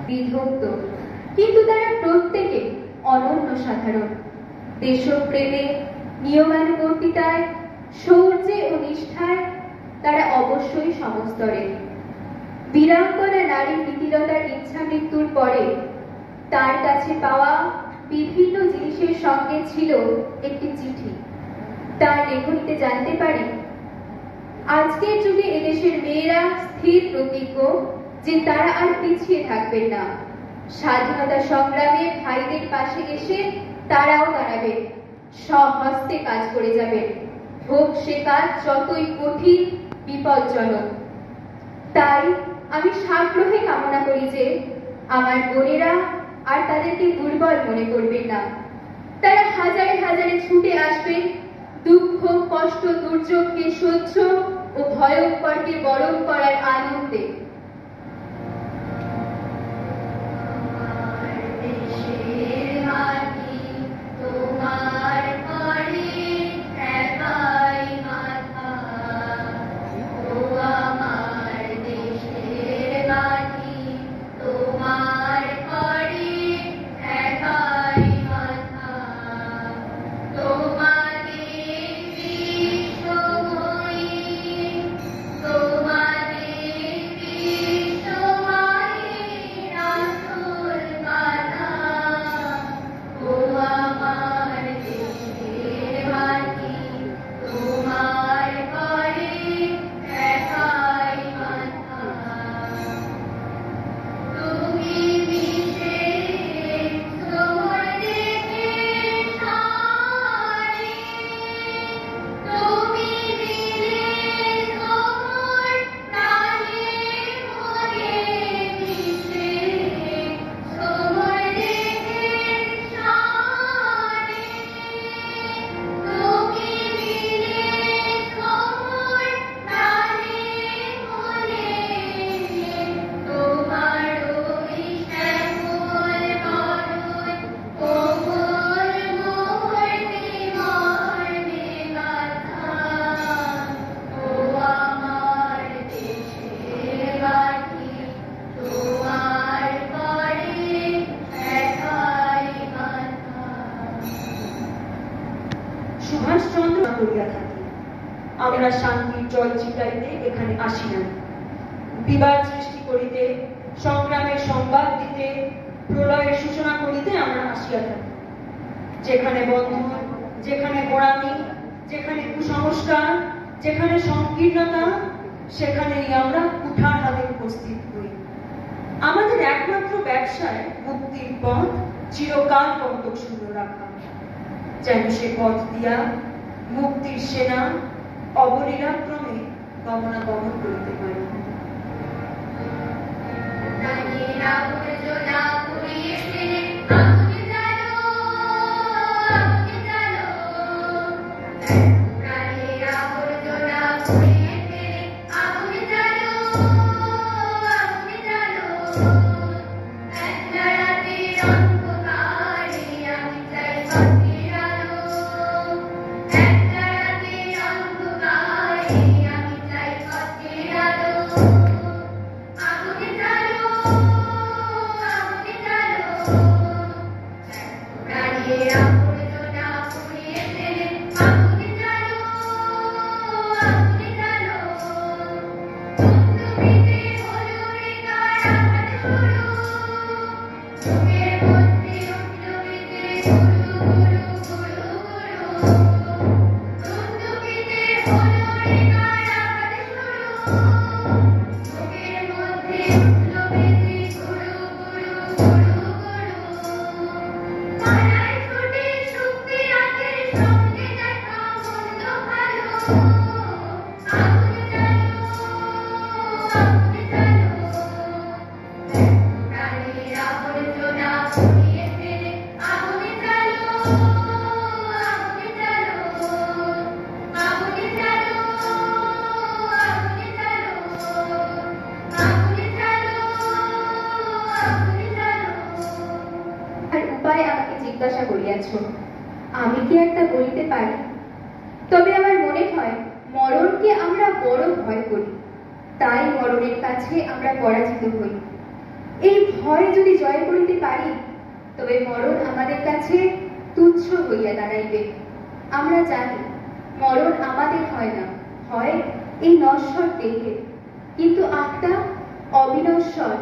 বিভক্ত, কিন্তু তারা প্রত্যেকে অনন্য সাধারণ। দেশপ্রেমে, নিয়মানুবর্তিতায়, শৌর্যে ও নিষ্ঠায় তারা অবশ্যই সমস্তরের। বীরাঙ্গনা নারীর প্রীতিলতার ইচ্ছা মৃত্যুর পরে তার কাছে পাওয়া বিভিন্ন জিনিসের সঙ্গে ছিল একটি চিঠি। তার লেখনীতে জানতে পারি, আজকের যুগে এদেশের মেয়েরা স্থির প্রতিজ্ঞ যে তারা আর পিছিয়ে থাকবেন না। স্বাধীনতা সংগ্রামে ভাইদের পাশে এসে তারাও দাঁড়াবে, স্বহস্তে কাজ করে যাবে, হোক সে কাজ যতই কঠিন বিপজ্জনক। তাই আমি সাগ্রহে কামনা করি যে আমার বোনেরা আর তাদেরকে দুর্বল মনে করবেন না। তারা হাজারে হাজারে ছুটে আসবেন দুঃখ, কষ্ট, দুর্যোগকে সহ্য ও ভয়ঙ্করকে বরণ করার আনন্দে। আমরা শান্তির জল ছিটাইতে এখানে আসি না, বিবাদ সৃষ্টি করিতে, সংগ্রামের সংবাদ দিতে, প্রলয়ের সূচনা করিতে আমরা আসিয়া থাকি। যেখানে বন্ধন, যেখানে গোড়ামি, যেখানে কুসংস্কার, যেখানে সংকীর্ণতা, সেখানেই আমরা কুঠার হাতে উপস্থিত হই। আমাদের একমাত্র ব্যবসায় মুক্তির পথ চিরকাল কণ্টক শূন্য রাখা, যেন সে পথ দিয়া মুক্তির সেনা অবলীলাক্রমে গমনাগমন করিতে পারি। কি আর তা বলিতে পারি? তবে আমার মনে হয় মরণকে আমরা বড় ভয় করি, তাই মরণের কাছে আমরা পরাজিত হই। এই ভয় যদি জয় করিতে পারি, তবে মরণ আমাদের কাছে তুচ্ছ হইয়া দাঁড়াইবে। আমরা জানি মরণ আমাদের হয় না, হয় এই নশ্বর দেহের, কিন্তু আত্মা অবিনশ্বর।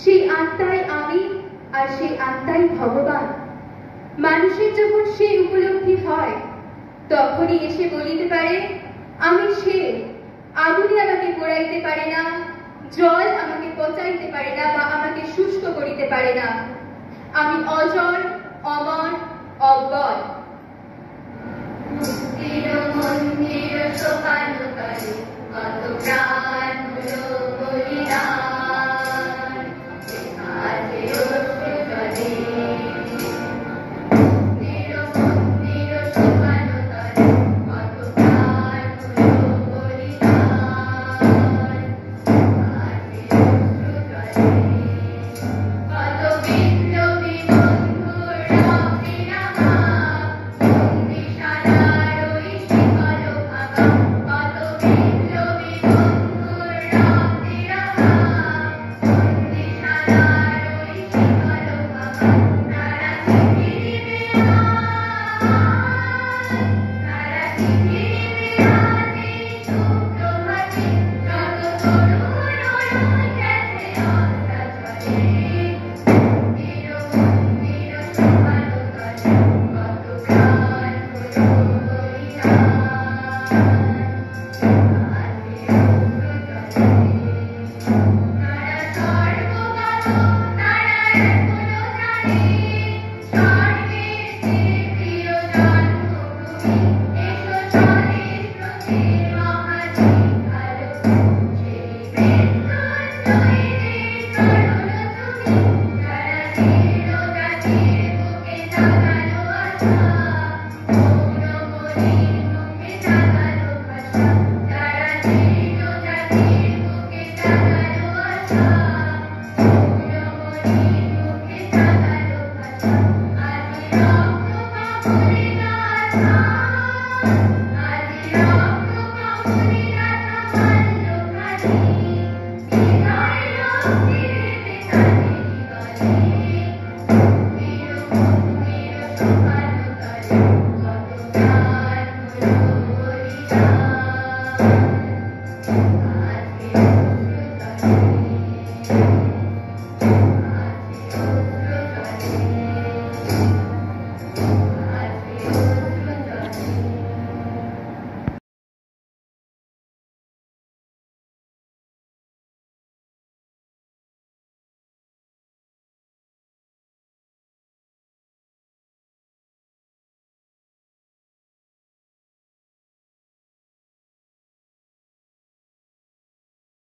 সেই আত্মাই আমি, আর সেই আত্মাই ভগবান। মানুষের যখন সেই উপলব্ধি হয়, তখনই এসে বলিতে পারে, আমি সে। আগুনে আমাকে পোড়াইতে পারে না, জল আমাকে পচাইতে পারে না, বা আমাকে শুষ্ক করিতে পারে না। আমি অজর, অমর, অব্যয়। মুক্তির মন্দির